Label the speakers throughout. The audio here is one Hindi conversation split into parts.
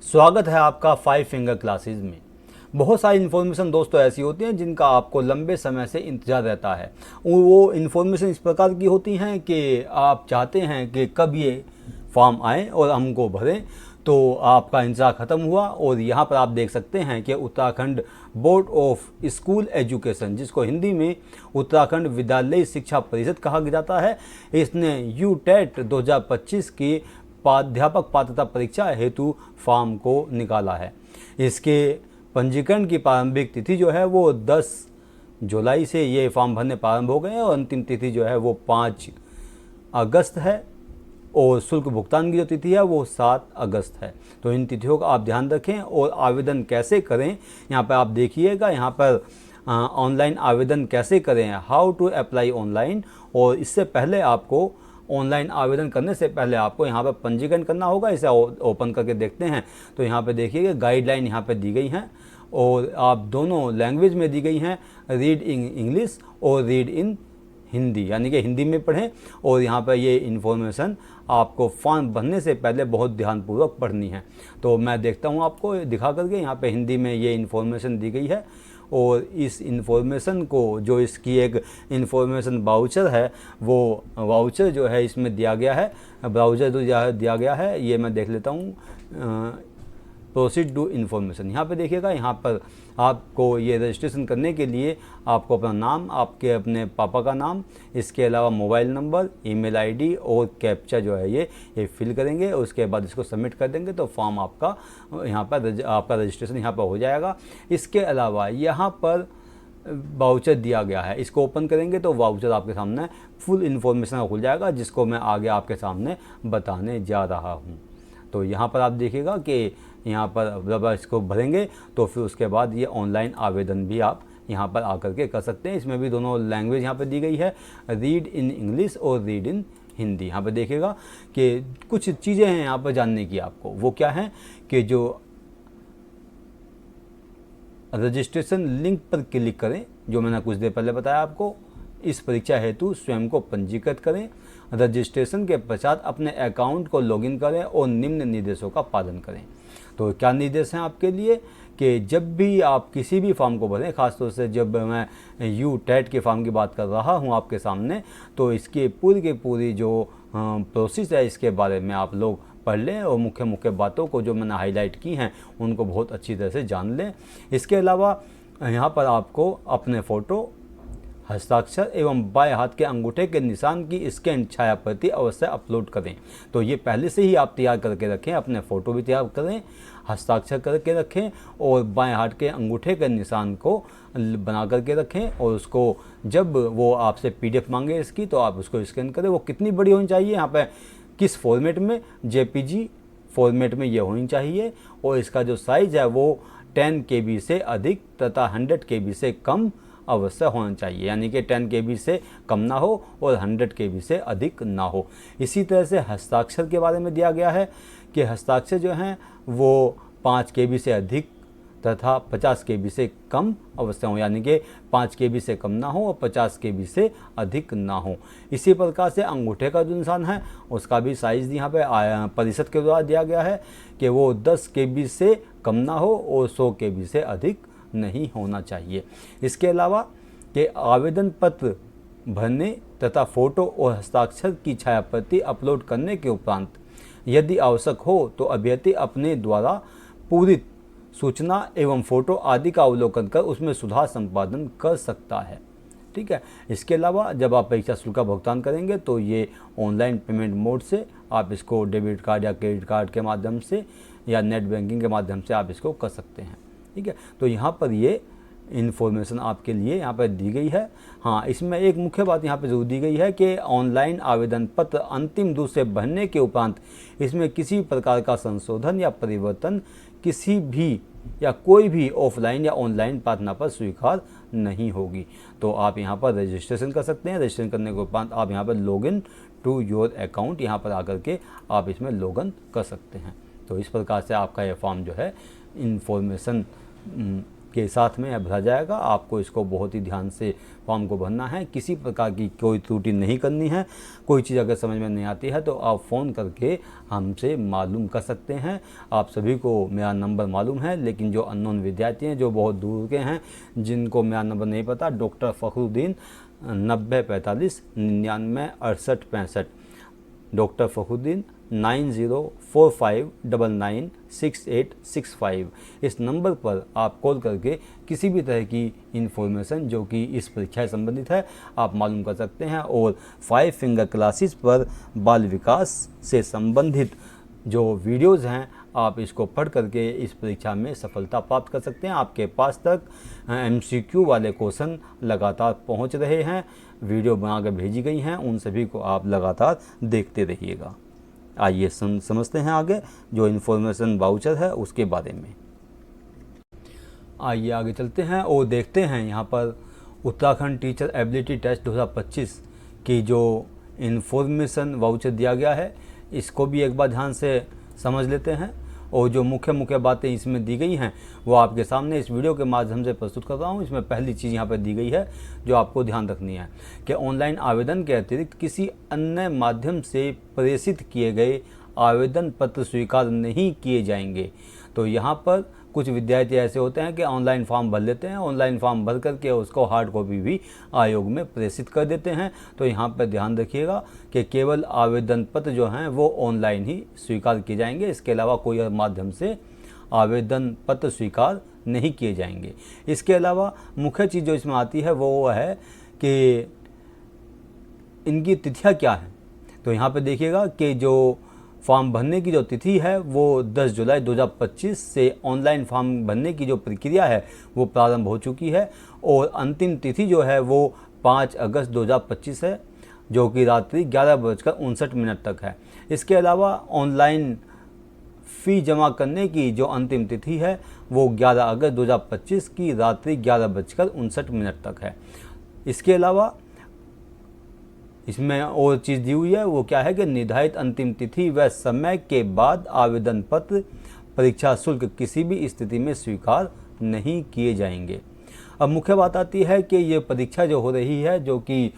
Speaker 1: स्वागत है आपका 5 फिंगर क्लासेस में। बहुत सारी इन्फॉर्मेशन दोस्तों ऐसी होती हैं जिनका आपको लंबे समय से इंतज़ार रहता है। वो इन्फॉर्मेशन इस प्रकार की होती हैं कि आप चाहते हैं कि कब ये फॉर्म आए और हमको भरें, तो आपका इंतज़ार ख़त्म हुआ। और यहाँ पर आप देख सकते हैं कि Uttarakhand board of school education, जिसको हिंदी में उत्तराखंड विद्यालय शिक्षा परिषद कहा जाता है, इसने यूटेट 2025 की प्राध्यापक पात्रता परीक्षा हेतु फॉर्म को निकाला है। इसके पंजीकरण की प्रारंभिक तिथि जो है वो 10 जुलाई से ये फॉर्म भरने प्रारंभ हो गए हैं और अंतिम तिथि जो है वो 5 अगस्त है और शुल्क भुगतान की जो तिथि है वो 7 अगस्त है। तो इन तिथियों का आप ध्यान रखें। और आवेदन कैसे करें, यहाँ पर आप देखिएगा, यहाँ पर ऑनलाइन आवेदन कैसे करें, हाउ टू अप्लाई ऑनलाइन। और इससे पहले आपको ऑनलाइन आवेदन करने से पहले आपको यहाँ पर पंजीकरण करना होगा। इसे ओपन करके देखते हैं तो यहाँ पे देखिएगा गाइडलाइन यहाँ पे दी गई हैं और आप दोनों लैंग्वेज में दी गई हैं, रीड इन इंग्लिश और रीड इन हिंदी, यानी कि हिंदी में पढ़ें। और यहाँ पर ये इन्फॉर्मेशन आपको फॉर्म भरने से पहले बहुत ध्यानपूर्वक पढ़नी है। तो मैं देखता हूँ आपको दिखा करके, यहाँ पे हिंदी में ये इन्फॉर्मेशन दी गई है। और इस इन्फॉर्मेशन को, जो इसकी एक इन्फॉर्मेशन वाउचर है, वो वाउचर जो है इसमें दिया गया है, ब्राउज़र जो दिया गया है, ये मैं देख लेता हूँ। प्रोसीड टू इन्फॉर्मेशन, यहाँ पे देखिएगा, यहाँ पर आपको ये रजिस्ट्रेशन करने के लिए आपको अपना नाम, आपके अपने पापा का नाम, इसके अलावा मोबाइल नंबर, ईमेल आईडी और कैप्चा जो है ये फिल करेंगे। उसके बाद इसको सबमिट कर देंगे तो फॉर्म आपका यहाँ पर आपका रजिस्ट्रेशन यहाँ पर हो जाएगा। इसके अलावा यहाँ पर वाउचर दिया गया है, इसको ओपन करेंगे तो वाउचर आपके सामने फुल इन्फॉर्मेशन खुल जाएगा, जिसको मैं आगे आपके सामने बताने जा रहा हूँ। तो यहाँ पर आप देखिएगा कि यहाँ पर जब इसको भरेंगे तो फिर उसके बाद ये ऑनलाइन आवेदन भी आप यहाँ पर आकर के कर सकते हैं। इसमें भी दोनों लैंग्वेज यहाँ पर दी गई है, रीड इन इंग्लिश और रीड इन हिंदी। यहाँ पर देखिएगा कि कुछ चीज़ें हैं यहाँ पर जानने की आपको, वो क्या है कि जो रजिस्ट्रेशन लिंक पर क्लिक करें, जो मैंने कुछ देर पहले बताया आपको। इस परीक्षा हेतु स्वयं को पंजीकृत करें। रजिस्ट्रेशन के पश्चात अपने अकाउंट को लॉगिन करें और निम्न निर्देशों का पालन करें। तो क्या निर्देश हैं आपके लिए कि जब भी आप किसी भी फॉर्म को भरें, ख़ासतौर से जब मैं यूटेट के फॉर्म की बात कर रहा हूं आपके सामने, तो इसकी पूरी की पूरी जो प्रोसेस है इसके बारे में आप लोग पढ़ लें और मुख्य मुख्य बातों को जो मैंने हाईलाइट की हैं उनको बहुत अच्छी तरह से जान लें। इसके अलावा यहाँ पर आपको अपने फ़ोटो, हस्ताक्षर एवं बाएं हाथ के अंगूठे के निशान की स्कैन छाया प्रति अवश्य अपलोड करें। तो ये पहले से ही आप तैयार करके रखें, अपने फ़ोटो भी तैयार करें, हस्ताक्षर करके रखें और बाएं हाथ के अंगूठे के निशान को बना करके रखें। और उसको जब वो आपसे PDF मांगे इसकी, तो आप उसको स्कैन करें। वो कितनी बड़ी होनी चाहिए, यहाँ पर किस फॉर्मेट में, JPG फॉर्मेट में ये होनी चाहिए। और इसका जो साइज़ है वो 10 KB से अधिक तथा 100 KB से कम अवश्य होना चाहिए, यानी कि 10 KB से कम ना हो और 100 KB से अधिक ना हो। इसी तरह से हस्ताक्षर के बारे में दिया गया है कि हस्ताक्षर जो हैं वो 5 KB से अधिक तथा 50 KB से कम अवश्य हो, यानी कि 5 KB से कम ना हो और 50 KB से अधिक ना हो। इसी प्रकार से अंगूठे का जो निशान है उसका भी साइज़ यहाँ पे परिषद के द्वारा दिया गया है कि वो 10 KB से कम ना हो और 100 KB से अधिक नहीं होना चाहिए। इसके अलावा कि आवेदन पत्र भरने तथा फ़ोटो और हस्ताक्षर की छायाप्रति अपलोड करने के उपरांत यदि आवश्यक हो तो अभ्यर्थी अपने द्वारा पूरित सूचना एवं फ़ोटो आदि का अवलोकन कर उसमें सुधार संपादन कर सकता है। ठीक है। इसके अलावा जब आप परीक्षा शुल्क का भुगतान करेंगे तो ये ऑनलाइन पेमेंट मोड से आप इसको डेबिट कार्ड या क्रेडिट कार्ड के माध्यम से या नेट बैंकिंग के माध्यम से आप इसको कर सकते हैं। ठीक है। तो यहाँ पर ये इन्फॉर्मेशन आपके लिए यहाँ पर दी गई है। हाँ, इसमें एक मुख्य बात यहाँ पर जरूर दी गई है कि ऑनलाइन आवेदन पत्र अंतिम रूप से भरने के उपरांत इसमें किसी प्रकार का संशोधन या परिवर्तन किसी भी या कोई भी ऑफलाइन या ऑनलाइन प्रार्थना पर स्वीकार नहीं होगी। तो आप यहाँ पर रजिस्ट्रेशन कर सकते हैं। रजिस्ट्रेशन करने के उपरांत आप यहाँ पर लॉगिन टू योर अकाउंट, यहाँ पर आकर के आप इसमें लॉगिन कर सकते हैं। तो इस प्रकार से आपका ये फॉर्म जो है इन्फॉर्मेशन के साथ में भरा जाएगा। आपको इसको बहुत ही ध्यान से फॉर्म को भरना है, किसी प्रकार की कोई त्रुटि नहीं करनी है। कोई चीज़ अगर समझ में नहीं आती है तो आप फ़ोन करके हमसे मालूम कर सकते हैं। आप सभी को मेरा नंबर मालूम है, लेकिन जो अननोन विद्यार्थी हैं, जो बहुत दूर के हैं, जिनको मेरा नंबर नहीं पता, डॉक्टर फ़खरुद्दीन 9045 99 68 65, डॉक्टर फ़खरुद्दीन 9045996865। इस नंबर पर आप कॉल करके किसी भी तरह की इन्फॉर्मेशन जो कि इस परीक्षा से संबंधित है आप मालूम कर सकते हैं। और 5 फिंगर क्लासेस पर बाल विकास से संबंधित जो वीडियोज़ हैं आप इसको पढ़ करके इस परीक्षा में सफलता प्राप्त कर सकते हैं। आपके पास तक MCQ वाले क्वेश्चन लगातार पहुंच रहे हैं, वीडियो बनाकर भेजी गई हैं, उन सभी को आप लगातार देखते रहिएगा। आइए समझते हैं आगे जो इन्फॉर्मेशन वाउचर है उसके बारे में। आइए आगे चलते हैं और देखते हैं यहाँ पर उत्तराखंड टीचर एबिलिटी टेस्ट 2025 की जो इन्फॉर्मेशन वाउचर दिया गया है, इसको भी एक बार ध्यान से समझ लेते हैं। और जो मुख्य बातें इसमें दी गई हैं वो आपके सामने इस वीडियो के माध्यम से प्रस्तुत कर रहा हूँ। इसमें पहली चीज़ यहाँ पर दी गई है जो आपको ध्यान रखनी है कि ऑनलाइन आवेदन के अतिरिक्त किसी अन्य माध्यम से प्रेषित किए गए आवेदन पत्र स्वीकार नहीं किए जाएंगे। तो यहाँ पर कुछ विद्यार्थी ऐसे होते हैं कि ऑनलाइन फॉर्म भर लेते हैं, ऑनलाइन फॉर्म भर करके उसको हार्ड कॉपी भी आयोग में प्रेषित कर देते हैं। तो यहाँ पर ध्यान रखिएगा कि केवल आवेदन पत्र जो हैं वो ऑनलाइन ही स्वीकार किए जाएंगे, इसके अलावा कोई और माध्यम से आवेदन पत्र स्वीकार नहीं किए जाएंगे। इसके अलावा मुख्य चीज़ जो इसमें आती है वो है कि इनकी तिथियाँ क्या हैं। तो यहाँ पर देखिएगा कि जो फॉर्म भरने की जो तिथि है वो 10 जुलाई 2025 से ऑनलाइन फॉर्म भरने की जो प्रक्रिया है वो प्रारंभ हो चुकी है और अंतिम तिथि जो है वो 5 अगस्त 2025 है, जो कि रात्रि 11:59 तक है। इसके अलावा ऑनलाइन फ़ी जमा करने की जो अंतिम तिथि है वो 11 अगस्त 2025 की रात्रि 11:59 तक है। इसके अलावा इसमें और चीज़ दी हुई है वो क्या है कि निर्धारित अंतिम तिथि व समय के बाद आवेदन पत्र परीक्षा शुल्क किसी भी स्थिति में स्वीकार नहीं किए जाएंगे। अब मुख्य बात आती है कि ये परीक्षा जो हो रही है, जो कि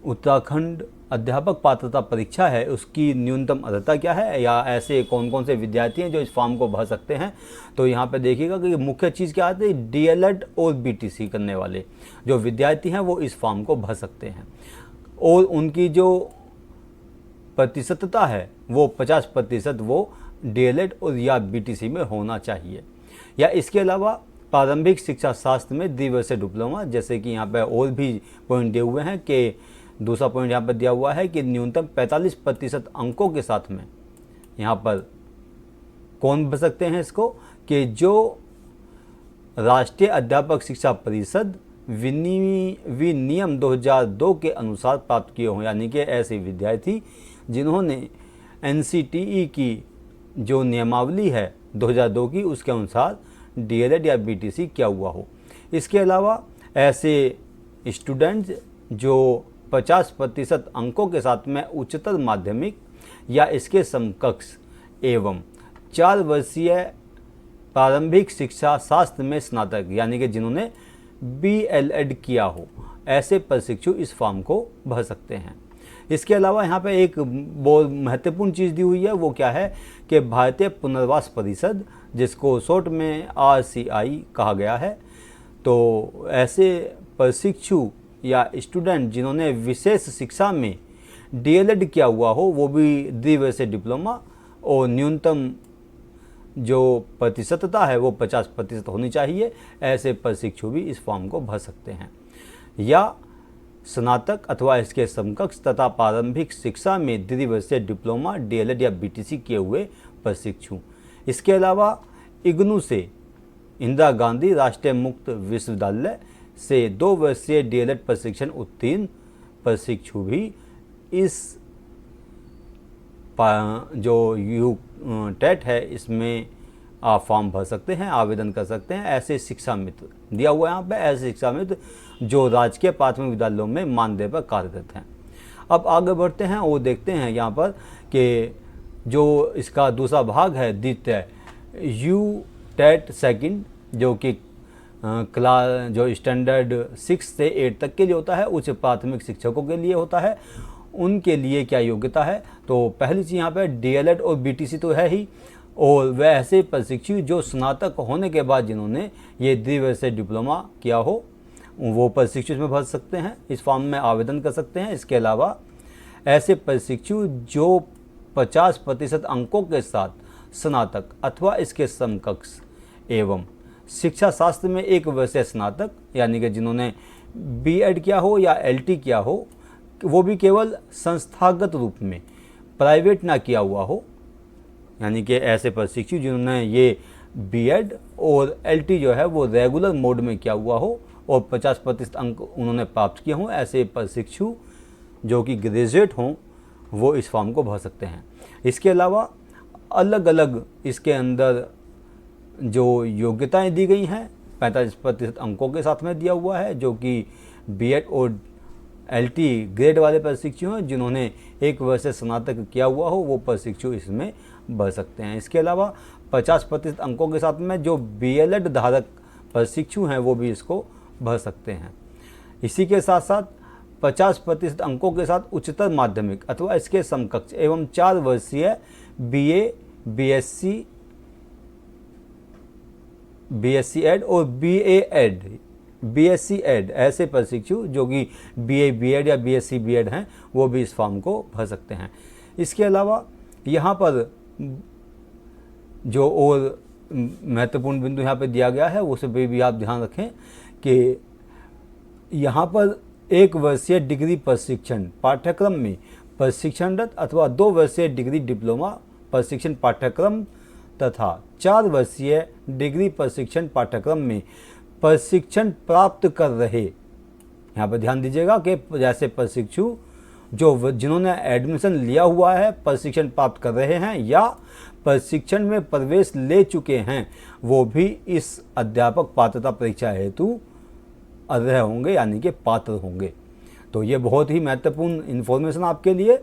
Speaker 1: उत्तराखंड अध्यापक पात्रता परीक्षा है, उसकी न्यूनतम अर्हता क्या है या ऐसे कौन कौन से विद्यार्थी हैं जो इस फॉर्म को भर सकते हैं। तो यहाँ पे देखिएगा कि मुख्य चीज़ क्या आती है, DLED और BTC करने वाले जो विद्यार्थी हैं वो इस फॉर्म को भर सकते हैं और उनकी जो प्रतिशतता है वो 50% वो DLED और या BTC में होना चाहिए। या इसके अलावा प्रारंभिक शिक्षा शास्त्र में द्विवर्षीय डिप्लोमा, जैसे कि यहाँ पे और भी पॉइंट दिए हुए हैं कि दूसरा पॉइंट यहाँ पर दिया हुआ है कि न्यूनतम 45% अंकों के साथ में यहाँ पर कौन भर सकते हैं इसको, कि जो राष्ट्रीय अध्यापक शिक्षा परिषद विनियम 2002 के अनुसार प्राप्त किए हों, यानी कि ऐसे विद्यार्थी जिन्होंने NCTE की जो नियमावली है 2002 की उसके अनुसार DLED या BTC किया हुआ हो। इसके अलावा ऐसे स्टूडेंट्स जो 50% अंकों के साथ में उच्चतर माध्यमिक या इसके समकक्ष एवं 4 वर्षीय प्रारंभिक शिक्षा शास्त्र में स्नातक, यानी कि जिन्होंने BLED किया हो, ऐसे प्रशिक्षु इस फॉर्म को भर सकते हैं। इसके अलावा यहाँ पे एक बहुत महत्वपूर्ण चीज़ दी हुई है वो क्या है कि भारतीय पुनर्वास परिषद, जिसको शॉर्ट में RCI कहा गया है, तो ऐसे प्रशिक्षु या स्टूडेंट जिन्होंने विशेष शिक्षा में DLED किया हुआ हो वो भी द्विवर्षीय डिप्लोमा और न्यूनतम जो प्रतिशतता है वो 50% होनी चाहिए, ऐसे प्रशिक्षु भी इस फॉर्म को भर सकते हैं। या स्नातक अथवा इसके समकक्ष तथा प्रारंभिक शिक्षा में द्विवर्षीय डिप्लोमा DLED या BTC किए हुए प्रशिक्षु। इसके अलावा IGNOU से इंदिरा गांधी राष्ट्रीय मुक्त विश्वविद्यालय से 2 वर्षीय DLED प्रशिक्षण उत्तीर्ण प्रशिक्षु भी इस जो टेट है इसमें आप फॉर्म भर सकते हैं, आवेदन कर सकते हैं। ऐसे शिक्षा मित्र दिया हुआ है यहाँ पे, ऐसे शिक्षा मित्र जो राजकीय प्राथमिक विद्यालयों में मानदेय पर कार्यरत हैं। अब आगे बढ़ते हैं और देखते हैं यहाँ पर कि जो इसका दूसरा भाग है द्वितीय टेट सेकंड जो कि क्लास जो स्टैंडर्ड 6 से 8 तक के लिए होता है, उच्च प्राथमिक शिक्षकों के लिए होता है, उनके लिए क्या योग्यता है। तो पहली चीज़ यहाँ पे डीएलएड और बीटीसी तो है ही, और वह ऐसे प्रशिक्षु जो स्नातक होने के बाद जिन्होंने ये द्विवर्षीय डिप्लोमा किया हो, वो प्रशिक्षु इसमें भर सकते हैं, इस फॉर्म में आवेदन कर सकते हैं। इसके अलावा ऐसे प्रशिक्षु जो 50% अंकों के साथ स्नातक अथवा इसके समकक्ष एवं शिक्षा शास्त्र में 1 वर्षीय स्नातक, यानी कि जिन्होंने बीएड किया हो या एलटी किया हो, वो भी केवल संस्थागत रूप में, प्राइवेट ना किया हुआ हो, यानी कि ऐसे प्रशिक्षु जिन्होंने ये बीएड और एलटी जो है वो रेगुलर मोड में किया हुआ हो और 50% अंक उन्होंने प्राप्त किए हों, ऐसे प्रशिक्षु जो कि ग्रेजुएट हों, वो इस फॉर्म को भर सकते हैं। इसके अलावा अलग अलग इसके अंदर जो योग्यताएं दी गई हैं 45% अंकों के साथ में दिया हुआ है, जो कि बीएड और एलटी ग्रेड वाले प्रशिक्षु हैं, जिन्होंने 1 वर्ष से स्नातक किया हुआ हो, वो प्रशिक्षु इसमें भर सकते हैं। इसके अलावा 50% अंकों के साथ में जो बीएलएड धारक प्रशिक्षु हैं वो भी इसको भर सकते हैं। इसी के साथ साथ 50% अंकों के साथ उच्चतर माध्यमिक अथवा इसके समकक्ष एवं 4 वर्षीय बीए, बीएससी एड और बीएससी एड ऐसे प्रशिक्षु जो कि बीए बीएड या बीएससी बीएड हैं, वो भी इस फॉर्म को भर सकते हैं। इसके अलावा यहाँ पर जो और महत्वपूर्ण बिंदु यहाँ पे दिया गया है उस पर भी आप ध्यान रखें कि यहाँ पर 1 वर्षीय डिग्री प्रशिक्षण पाठ्यक्रम में प्रशिक्षणरत अथवा 2 वर्षीय डिग्री डिप्लोमा प्रशिक्षण पाठ्यक्रम तथा 4 वर्षीय डिग्री प्रशिक्षण पाठ्यक्रम में प्रशिक्षण प्राप्त कर रहे, यहाँ पर ध्यान दीजिएगा कि जैसे प्रशिक्षु जो जिन्होंने एडमिशन लिया हुआ है, प्रशिक्षण प्राप्त कर रहे हैं या प्रशिक्षण में प्रवेश ले चुके हैं, वो भी इस अध्यापक पात्रता परीक्षा हेतु अर्ह होंगे, यानी कि पात्र होंगे। तो ये बहुत ही महत्वपूर्ण इन्फॉर्मेशन आपके लिए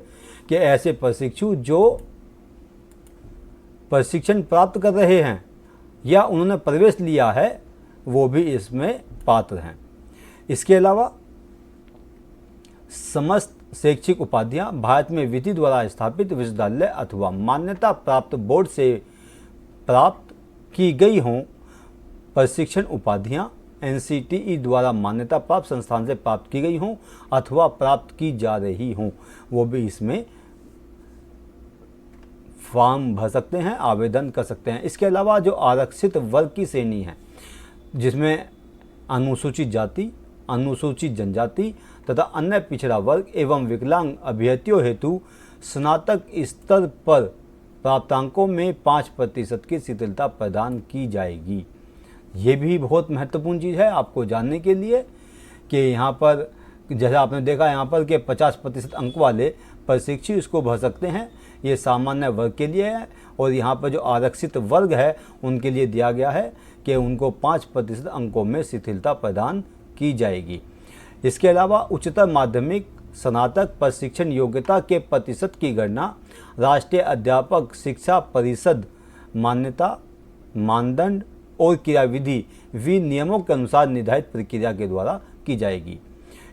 Speaker 1: कि ऐसे प्रशिक्षु जो प्रशिक्षण प्राप्त कर रहे हैं या उन्होंने प्रवेश लिया है, वो भी इसमें पात्र हैं। इसके अलावा समस्त शैक्षिक उपाधियां भारत में विधि द्वारा स्थापित विश्वविद्यालय अथवा मान्यता प्राप्त बोर्ड से प्राप्त की गई हों, प्रशिक्षण उपाधियां एनसीटीई द्वारा मान्यता प्राप्त संस्थान से प्राप्त की गई हों अथवा प्राप्त की जा रही हों, वो भी इसमें फॉर्म भर सकते हैं, आवेदन कर सकते हैं। इसके अलावा जो आरक्षित वर्ग की श्रेणी है, जिसमें अनुसूचित जाति, अनुसूचित जनजाति तथा अन्य पिछड़ा वर्ग एवं विकलांग अभ्यर्थियों हेतु स्नातक स्तर पर प्राप्तांकों में 5% की शिथिलता प्रदान की जाएगी। ये भी बहुत महत्वपूर्ण चीज़ है आपको जानने के लिए कि यहाँ पर जैसा आपने देखा यहाँ पर कि 50% अंक वाले प्रशिक्षु इसको भर सकते हैं, ये सामान्य वर्ग के लिए है। और यहाँ पर जो आरक्षित वर्ग है उनके लिए दिया गया है कि उनको 5% अंकों में शिथिलता प्रदान की जाएगी। इसके अलावा उच्चतर माध्यमिक स्नातक प्रशिक्षण योग्यता के प्रतिशत की गणना राष्ट्रीय अध्यापक शिक्षा परिषद मान्यता, मानदंड और क्रियाविधि विनियमों के अनुसार निर्धारित प्रक्रिया के द्वारा की जाएगी।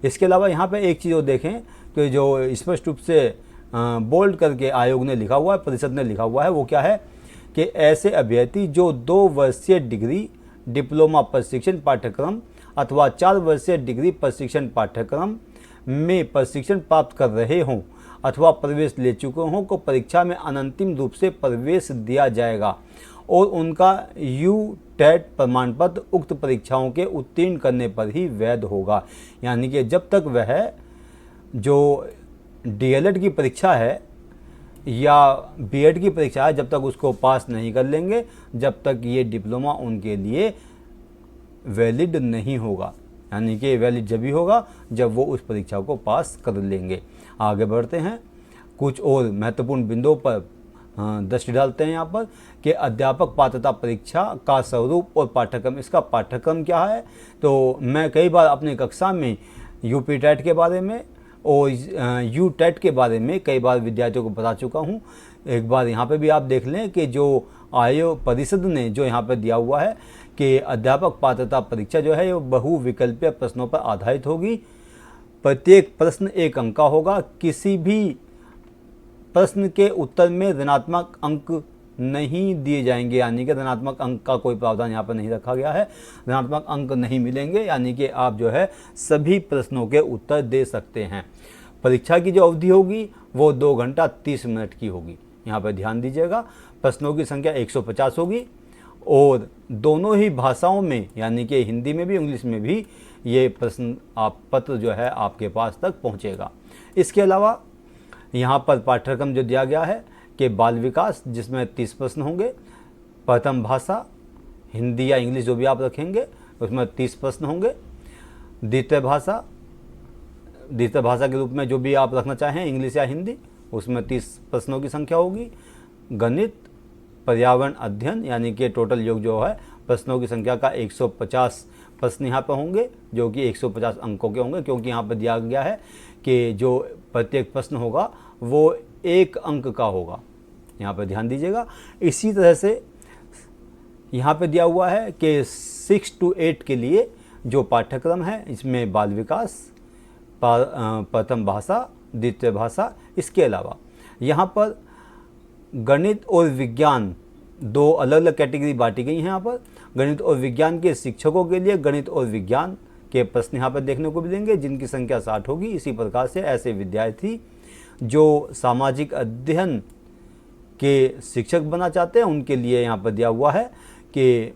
Speaker 1: इसके अलावा यहाँ पे एक चीज़ और देखें कि जो स्पष्ट रूप से बोल्ड करके आयोग ने लिखा हुआ है, परिषद ने लिखा हुआ है, वो क्या है कि ऐसे अभ्यर्थी जो 2 वर्षीय डिग्री डिप्लोमा प्रशिक्षण पाठ्यक्रम अथवा 4 वर्षीय डिग्री प्रशिक्षण पाठ्यक्रम में प्रशिक्षण प्राप्त कर रहे हों अथवा प्रवेश ले चुके हों को परीक्षा में अनंतिम रूप से प्रवेश दिया जाएगा और उनका यूटेट प्रमाण पत्र उक्त परीक्षाओं के उत्तीर्ण करने पर ही वैध होगा। यानी कि जब तक वह जो डीएलएड की परीक्षा है या बीएड की परीक्षा है, जब तक उसको पास नहीं कर लेंगे, जब तक ये डिप्लोमा उनके लिए वैलिड नहीं होगा। यानी कि वैलिड जब भी होगा जब वो उस परीक्षा को पास कर लेंगे। आगे बढ़ते हैं, कुछ और महत्वपूर्ण बिंदुओं पर दृष्टि डालते हैं यहाँ पर कि अध्यापक पात्रता परीक्षा का स्वरूप और पाठ्यक्रम। इसका पाठ्यक्रम क्या है, तो मैं कई बार अपनी कक्षा में यूपी टेट के बारे में और यू टेट के बारे में कई बार विद्यार्थियों को बता चुका हूँ। एक बार यहाँ पे भी आप देख लें कि जो आयोग परिषद ने जो यहाँ पर दिया हुआ है कि अध्यापक पात्रता परीक्षा जो है ये बहुविकल्पीय प्रश्नों पर आधारित होगी। प्रत्येक प्रश्न 1 अंक का होगा। किसी भी प्रश्न के उत्तर में ऋणात्मक अंक नहीं दिए जाएंगे, यानी कि ऋणात्मक अंक का कोई प्रावधान यहाँ पर नहीं रखा गया है। ऋणात्मक अंक नहीं मिलेंगे, यानी कि आप जो है सभी प्रश्नों के उत्तर दे सकते हैं। परीक्षा की जो अवधि होगी वो 2 घंटा 30 मिनट की होगी। यहाँ पर ध्यान दीजिएगा। प्रश्नों की संख्या 150 होगी और दोनों ही भाषाओं में, यानी कि हिंदी में भी इंग्लिश में भी ये प्रश्न पत्र जो है आपके पास तक पहुँचेगा। इसके अलावा यहाँ पर पाठ्यक्रम जो दिया गया है कि बाल विकास, जिसमें 30 प्रश्न होंगे। प्रथम भाषा हिंदी या इंग्लिश जो भी आप रखेंगे उसमें 30 प्रश्न होंगे। द्वितीय भाषा के रूप में जो भी आप रखना चाहें इंग्लिश या हिंदी, उसमें 30 प्रश्नों की संख्या होगी। गणित, पर्यावरण अध्ययन, यानी कि टोटल योग जो है प्रश्नों की संख्या का 150 प्रश्न यहाँ पर होंगे, जो कि 150 अंकों के होंगे, क्योंकि यहाँ पर दिया गया है कि जो प्रत्येक प्रश्न होगा वो 1 अंक का होगा। यहाँ पर ध्यान दीजिएगा। इसी तरह से यहाँ पे दिया हुआ है कि 6 to 8 के लिए जो पाठ्यक्रम है इसमें बाल विकास, प्रथम भाषा, द्वितीय भाषा, इसके अलावा यहाँ पर गणित और विज्ञान 2 अलग अलग कैटेगरी बांटी गई हैं। यहाँ पर गणित और विज्ञान के शिक्षकों के लिए गणित और विज्ञान के प्रश्न यहाँ पर देखने को मिलेंगे, जिनकी संख्या 60 होगी। इसी प्रकार से ऐसे विद्यार्थी जो सामाजिक अध्ययन के शिक्षक बनना चाहते हैं उनके लिए यहाँ पर दिया हुआ है कि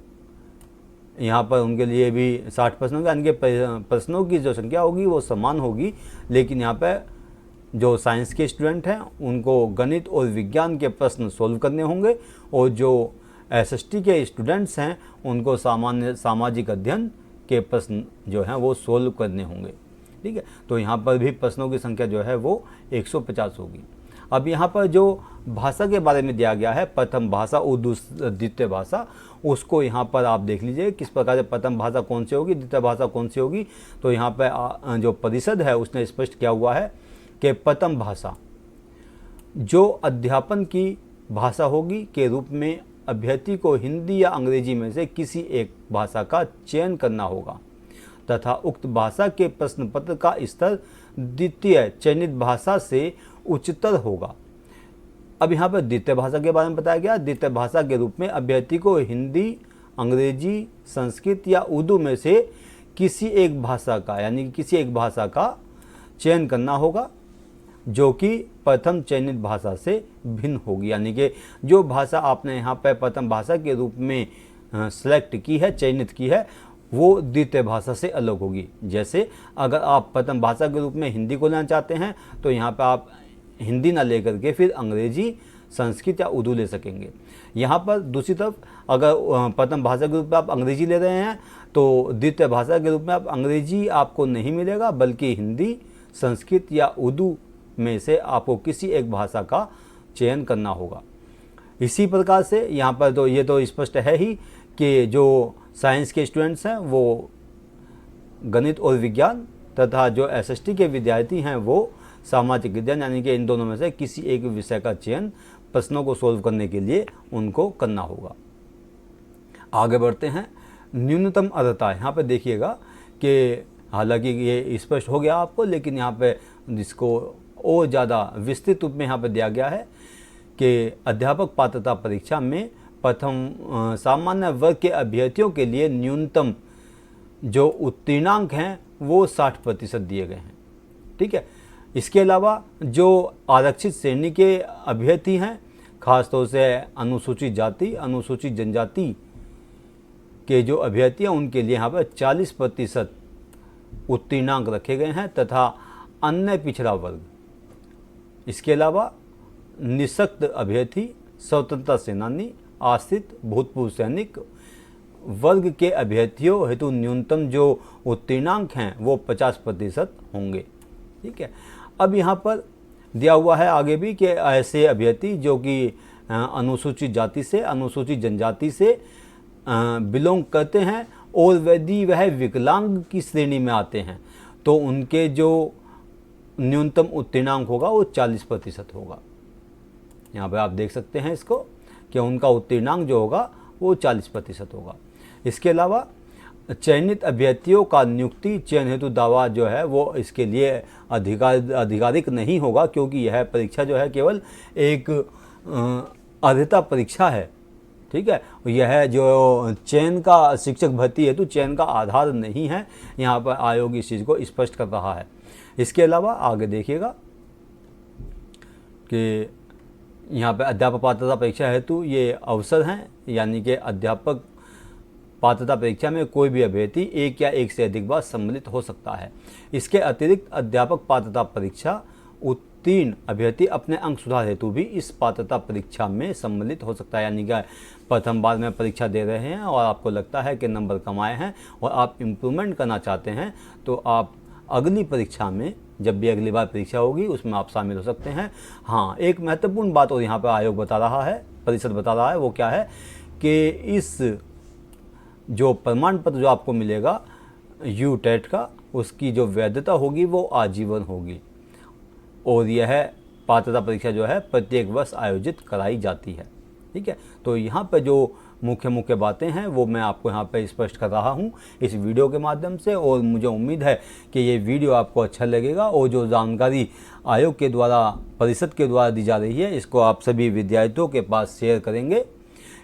Speaker 1: यहाँ पर उनके लिए भी 60 प्रश्न होंगे, यानी कि प्रश्नों की जो संख्या होगी वो समान होगी, लेकिन यहाँ पर जो साइंस के स्टूडेंट हैं उनको गणित और विज्ञान के प्रश्न सोल्व करने होंगे और जो एसएसटी के स्टूडेंट्स हैं उनको सामान्य सामाजिक अध्ययन के प्रश्न जो हैं वो सोल्व करने होंगे। ठीक है, तो यहाँ पर भी प्रश्नों की संख्या जो है वो 150 होगी। अब यहाँ पर जो भाषा के बारे में दिया गया है, प्रथम भाषा और द्वितीय भाषा, उसको यहाँ पर आप देख लीजिए किस प्रकार से प्रथम भाषा कौन सी होगी, द्वितीय भाषा कौन सी होगी। तो यहाँ पर जो परिषद है उसने स्पष्ट किया हुआ है कि प्रथम भाषा जो अध्यापन की भाषा होगी के रूप में अभ्यर्थी को हिंदी या अंग्रेजी में से किसी एक भाषा का चयन करना होगा तथा उक्त भाषा के प्रश्न पत्र का स्तर द्वितीय चयनित भाषा से उच्चतर होगा। अब यहाँ पर द्वितीय भाषा के बारे में बताया गया। द्वितीय भाषा के रूप में अभ्यर्थी को हिंदी, अंग्रेजी, संस्कृत या उर्दू में से किसी एक भाषा का, यानी कि किसी एक भाषा का चयन करना होगा जो कि प्रथम चयनित भाषा से भिन्न होगी। यानी कि जो भाषा आपने यहाँ पर प्रथम भाषा के रूप में सेलेक्ट की है, चयनित की है, वो द्वितीय भाषा से अलग होगी। जैसे अगर आप प्रथम भाषा के रूप में हिंदी को लेना चाहते हैं तो यहाँ पर आप हिंदी ना लेकर के फिर अंग्रेजी, संस्कृत या उर्दू ले सकेंगे। यहाँ पर दूसरी तरफ अगर प्रथम भाषा के रूप में आप अंग्रेजी ले रहे हैं तो द्वितीय भाषा के रूप में आप अंग्रेजी आपको नहीं मिलेगा, बल्कि हिंदी, संस्कृत या उर्दू में से आपको किसी एक भाषा का चयन करना होगा। इसी प्रकार से यहाँ पर तो ये तो स्पष्ट है ही कि जो साइंस के स्टूडेंट्स हैं वो गणित और विज्ञान तथा जो एसएसटी के विद्यार्थी हैं वो सामाजिक विज्ञान, यानी कि इन दोनों में से किसी एक विषय का चयन प्रश्नों को सोल्व करने के लिए उनको करना होगा। आगे बढ़ते हैं। न्यूनतम अर्हता, यहाँ पे देखिएगा कि हालांकि ये स्पष्ट हो गया आपको, लेकिन यहाँ पे जिसको और ज़्यादा विस्तृत रूप में यहाँ पे दिया गया है कि अध्यापक पात्रता परीक्षा में प्रथम सामान्य वर्ग के अभ्यर्थियों के लिए न्यूनतम जो उत्तीर्णांक हैं वो 60% दिए गए हैं। ठीक है, इसके अलावा जो आरक्षित श्रेणी के अभ्यर्थी हैं, खासतौर से अनुसूचित जाति, अनुसूचित जनजाति के जो अभ्यर्थी हैं उनके लिए यहाँ पर 40% उत्तीर्णांक रखे गए हैं तथा अन्य पिछड़ा वर्ग, इसके अलावा निःशक्त अभ्यर्थी, स्वतंत्रता सेनानी, आश्रित, भूतपूर्व सैनिक वर्ग के अभ्यर्थियों हेतु न्यूनतम जो उत्तीर्णांक हैं वो 50% होंगे। ठीक है, अब यहाँ पर दिया हुआ है आगे भी कि ऐसे अभ्यर्थी जो कि अनुसूचित जाति से, अनुसूचित जनजाति से बिलोंग करते हैं और यदि वह विकलांग की श्रेणी में आते हैं तो उनके जो न्यूनतम उत्तीर्णांक होगा वो 40% होगा। यहाँ पर आप देख सकते हैं इसको कि उनका उत्तीर्णांक जो होगा वो 40% होगा। इसके अलावा चयनित अभ्यर्थियों का नियुक्ति चयन हेतु दावा जो है वो इसके लिए आधिकारिक नहीं होगा, क्योंकि यह परीक्षा जो है केवल एक अर्हता परीक्षा है। ठीक है, यह जो चयन का शिक्षक भर्ती हेतु चयन का आधार नहीं है। यहाँ पर आयोग इस चीज़ को स्पष्ट कर रहा है। इसके अलावा आगे देखिएगा कि यहाँ पर अध्यापक पात्रता परीक्षा हेतु ये अवसर हैं, यानी कि अध्यापक पात्रता परीक्षा में कोई भी अभ्यर्थी एक या एक से अधिक बार सम्मिलित हो सकता है। इसके अतिरिक्त अध्यापक पात्रता परीक्षा उत्तीर्ण अभ्यर्थी अपने अंक सुधार हेतु भी इस पात्रता परीक्षा में सम्मिलित हो सकता है। यानी कि प्रथम बार में परीक्षा दे रहे हैं और आपको लगता है कि नंबर कम आए हैं और आप इम्प्रूवमेंट करना चाहते हैं, तो आप अगली परीक्षा में, जब भी अगली बार परीक्षा होगी, उसमें आप शामिल हो सकते हैं। हाँ, एक महत्वपूर्ण बात और यहाँ पर आयोग बता रहा है, परिषद बता रहा है, वो क्या है कि इस जो प्रमाण पत्र जो आपको मिलेगा यूटेट का, उसकी जो वैधता होगी वो आजीवन होगी और यह पात्रता परीक्षा जो है प्रत्येक वर्ष आयोजित कराई जाती है। ठीक है, तो यहाँ पर जो मुख्य बातें हैं वो मैं आपको यहाँ पे स्पष्ट कर रहा हूँ इस वीडियो के माध्यम से, और मुझे उम्मीद है कि ये वीडियो आपको अच्छा लगेगा और जो जानकारी आयोग के द्वारा, परिषद के द्वारा दी जा रही है, इसको आप सभी विद्यार्थियों के पास शेयर करेंगे।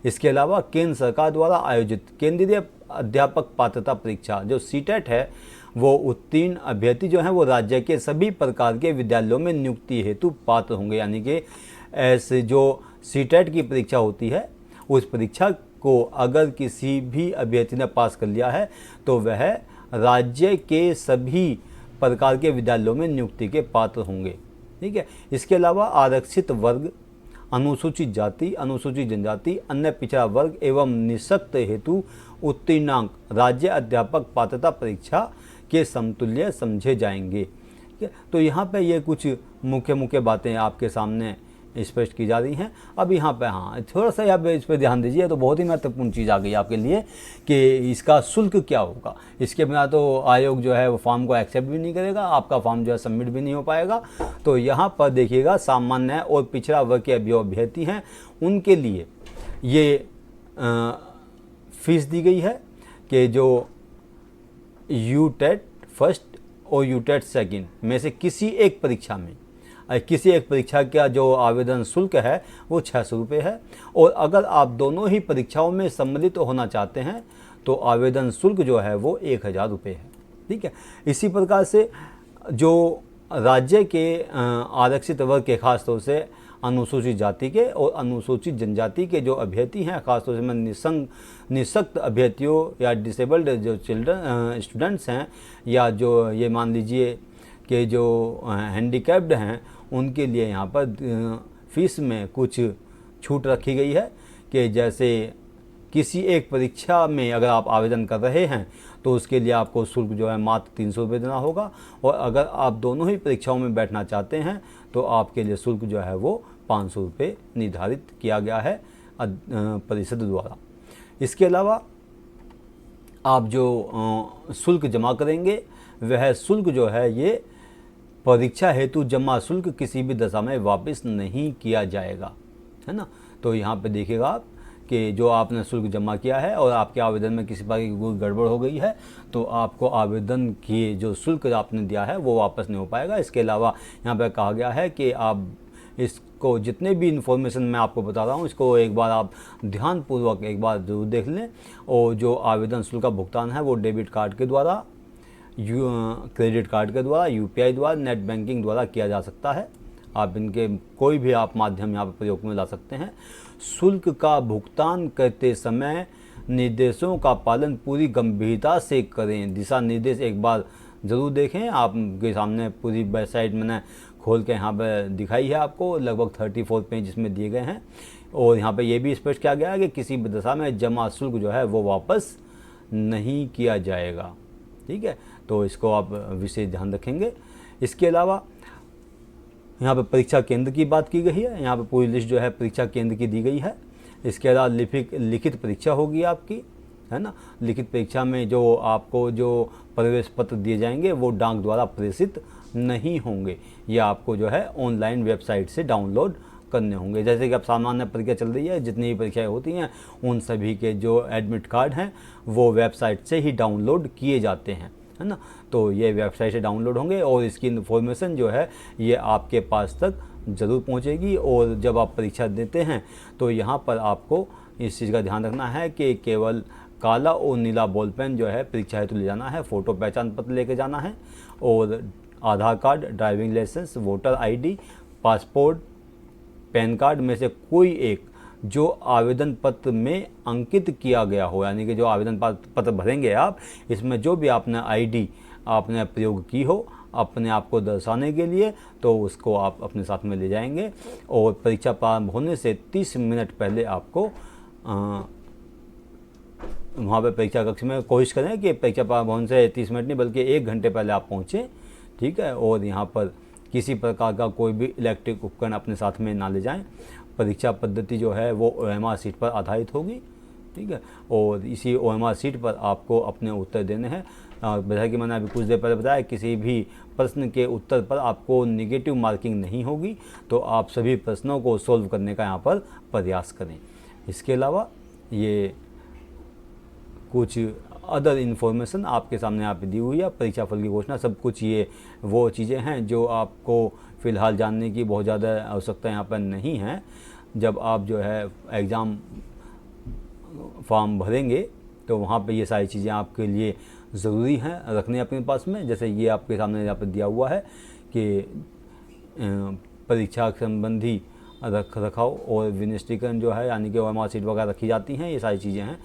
Speaker 1: इसके अलावा केंद्र सरकार द्वारा आयोजित केंद्रीय अध्यापक पात्रता परीक्षा जो सीटेट है, वो उत्तीर्ण अभ्यर्थी जो हैं वो राज्य के सभी प्रकार के विद्यालयों में नियुक्ति हेतु पात्र होंगे। यानी कि ऐसे जो सीटेट की परीक्षा होती है, उस परीक्षा को अगर किसी भी अभ्यर्थी ने पास कर लिया है तो वह राज्य के सभी प्रकार के विद्यालयों में नियुक्ति के पात्र होंगे। ठीक है, इसके अलावा आरक्षित वर्ग, अनुसूचित जाति, अनुसूचित जनजाति, अन्य पिछड़ा वर्ग एवं निःशक्त हेतु उत्तीर्णांक राज्य अध्यापक पात्रता परीक्षा के समतुल्य समझे जाएंगे। ठीक है, तो यहाँ पे ये कुछ मुख्य बातें आपके सामने स्पष्ट की जा रही हैं। अब यहाँ पे हाँ, थोड़ा सा यहाँ पे इस पर ध्यान दीजिए, तो बहुत ही महत्वपूर्ण चीज़ आ गई आपके लिए कि इसका शुल्क क्या होगा। इसके बिना तो आयोग जो है वो फॉर्म को एक्सेप्ट भी नहीं करेगा, आपका फॉर्म जो है सबमिट भी नहीं हो पाएगा। तो यहाँ पर देखिएगा, सामान्य और पिछड़ा वर्ग के अभ्यर्थी हैं उनके लिए ये फीस दी गई है कि जो यूटेट फर्स्ट और यूटेट सेकंड में से किसी एक परीक्षा में, किसी एक परीक्षा का जो आवेदन शुल्क है वो 600 रुपये है, और अगर आप दोनों ही परीक्षाओं में सम्मिलित होना चाहते हैं तो आवेदन शुल्क जो है वो 1000 रुपये है। ठीक है, इसी प्रकार से जो राज्य के आरक्षित वर्ग के खासतौर से अनुसूचित जाति के और अनुसूचित जनजाति के जो अभ्यर्थी हैं, खासतौर से मैं निःशक्त अभ्यर्थियों या डिसेबल्ड जो स्टूडेंट्स हैं, या जो ये मान लीजिए कि जो हैंडीकैप्ड हैं, उनके लिए यहाँ पर फीस में कुछ छूट रखी गई है कि जैसे किसी एक परीक्षा में अगर आप आवेदन कर रहे हैं तो उसके लिए आपको शुल्क जो है मात्र 300 रुपये देना होगा, और अगर आप दोनों ही परीक्षाओं में बैठना चाहते हैं तो आपके लिए शुल्क जो है वो 500 रुपये निर्धारित किया गया है परिषद द्वारा। इसके अलावा आप जो शुल्क जमा करेंगे वह शुल्क जो है ये परीक्षा हेतु जमा शुल्क किसी भी दशा में वापस नहीं किया जाएगा, है ना। तो यहाँ पे देखिएगा आप कि जो आपने शुल्क जमा किया है और आपके आवेदन में किसी प्रकार की कोई गड़बड़ हो गई है तो आपको आवेदन की जो शुल्क आपने दिया है वो वापस नहीं हो पाएगा। इसके अलावा यहाँ पर कहा गया है कि आप इसको जितने भी इन्फॉर्मेशन मैं आपको बता रहा हूँ इसको एक बार आप ध्यानपूर्वक एक बार ज़रूर देख लें, और जो आवेदन शुल्क का भुगतान है वो डेबिट कार्ड के द्वारा, क्रेडिट कार्ड के द्वारा, यूपीआई द्वारा, नेट बैंकिंग द्वारा किया जा सकता है। आप इनके कोई भी आप माध्यम यहाँ पर प्रयोग में ला सकते हैं। शुल्क का भुगतान करते समय निर्देशों का पालन पूरी गंभीरता से करें। दिशा निर्देश एक बार ज़रूर देखें, आपके सामने पूरी वेबसाइट मैंने खोल के यहाँ पर दिखाई है आपको, लगभग 34 पेज इसमें दिए गए हैं, और यहाँ पे ये भी स्पष्ट किया गया है कि किसी भी दशा में जमा शुल्क जो है वो वापस नहीं किया जाएगा। ठीक है, तो इसको आप विशेष ध्यान रखेंगे। इसके अलावा यहाँ पे परीक्षा केंद्र की बात की गई है, यहाँ पे पूरी लिस्ट जो है परीक्षा केंद्र की दी गई है। इसके अलावा लिखित परीक्षा होगी आपकी, है ना। लिखित परीक्षा में जो आपको जो प्रवेश पत्र दिए जाएंगे वो डाक द्वारा प्रेषित नहीं होंगे, ये आपको जो है ऑनलाइन वेबसाइट से डाउनलोड करने होंगे। जैसे कि अब सामान्य परीक्षा चल रही है, जितनी भी परीक्षाएं होती हैं उन सभी के जो एडमिट कार्ड हैं वो वेबसाइट से ही डाउनलोड किए जाते हैं, है ना। तो ये वेबसाइट से डाउनलोड होंगे और इसकी इन्फॉर्मेशन जो है ये आपके पास तक ज़रूर पहुंचेगी। और जब आप परीक्षा देते हैं तो यहाँ पर आपको इस चीज़ का ध्यान रखना है कि केवल काला और नीला बॉल पेन जो है परीक्षा हेतु ले जाना है, फ़ोटो पहचान पत्र लेके जाना है और Aadhaar card, driving licence, voter ID, passport, PAN card में से कोई एक जो आवेदन पत्र में अंकित किया गया हो, यानी कि जो आवेदन पत्र भरेंगे आप, इसमें जो भी आपने आईडी आपने प्रयोग की हो अपने आप को दर्शाने के लिए, तो उसको आप अपने साथ में ले जाएंगे। और परीक्षा प्रारंभ होने से 30 मिनट पहले आपको वहाँ पे परीक्षा कक्ष में कोशिश करें कि परीक्षा प्रारंभ होने से 30 मिनट नहीं बल्कि 1 घंटे पहले आप पहुँचें, ठीक है। और यहाँ पर किसी प्रकार का कोई भी इलेक्ट्रिक उपकरण अपने साथ में ना ले जाएं। परीक्षा पद्धति जो है वो OMR शीट पर आधारित होगी, ठीक है। और इसी OMR शीट पर आपको अपने उत्तर देने हैं। जैसा कि मैंने अभी कुछ देर पहले बताया, किसी भी प्रश्न के उत्तर पर आपको नेगेटिव मार्किंग नहीं होगी, तो आप सभी प्रश्नों को सॉल्व करने का यहाँ पर प्रयास करें। इसके अलावा ये कुछ अदर इन्फॉर्मेशन आपके सामने यहाँ पे दी हुई है, परीक्षा फल की घोषणा, सब कुछ ये वो चीज़ें हैं जो आपको फ़िलहाल जानने की बहुत ज़्यादा आवश्यकता यहाँ पर नहीं है। जब आप जो है एग्ज़ाम फॉर्म भरेंगे तो वहाँ पे ये सारी चीज़ें आपके लिए ज़रूरी हैं रखने अपने पास में। जैसे ये आपके सामने यहाँ पर दिया हुआ है कि परीक्षा संबंधी रख रखाव और विनिष्टीकरण जो है, यानी कि OMR शीट वगैरह रखी जाती हैं, ये सारी चीज़ें हैं।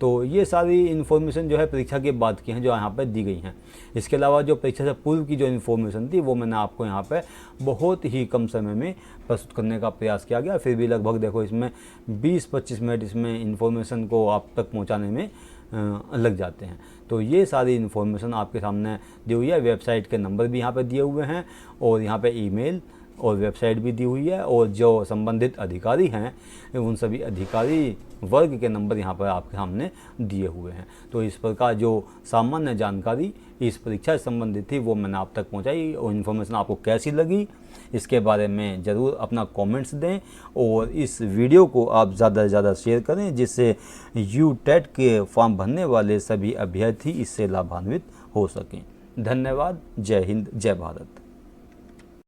Speaker 1: तो ये सारी इन्फॉर्मेशन जो है परीक्षा के बाद की हैं जो यहाँ पर दी गई हैं। इसके अलावा जो परीक्षा से पूर्व की जो इन्फॉर्मेशन थी वो मैंने आपको यहाँ पे बहुत ही कम समय में प्रस्तुत करने का प्रयास किया गया। फिर भी लगभग देखो इसमें 20-25 मिनट इसमें इन्फॉर्मेशन को आप तक पहुँचाने में लग जाते हैं। तो ये सारी इन्फॉर्मेशन आपके सामने दी हुई है। वेबसाइट के नंबर भी यहाँ पर दिए हुए हैं और यहाँ पर ईमेल और वेबसाइट भी दी हुई है, और जो संबंधित अधिकारी हैं उन सभी अधिकारी वर्ग के नंबर यहाँ पर आपके सामने दिए हुए हैं। तो इस प्रकार जो सामान्य जानकारी इस परीक्षा से संबंधित थी वो मैंने आप तक पहुँचाई। और इन्फॉर्मेशन आपको कैसी लगी इसके बारे में ज़रूर अपना कमेंट्स दें, और इस वीडियो को आप ज़्यादा से ज़्यादा शेयर करें जिससे UTET के फॉर्म भरने वाले सभी अभ्यर्थी इससे लाभान्वित हो सकें। धन्यवाद। जय हिंद, जय भारत।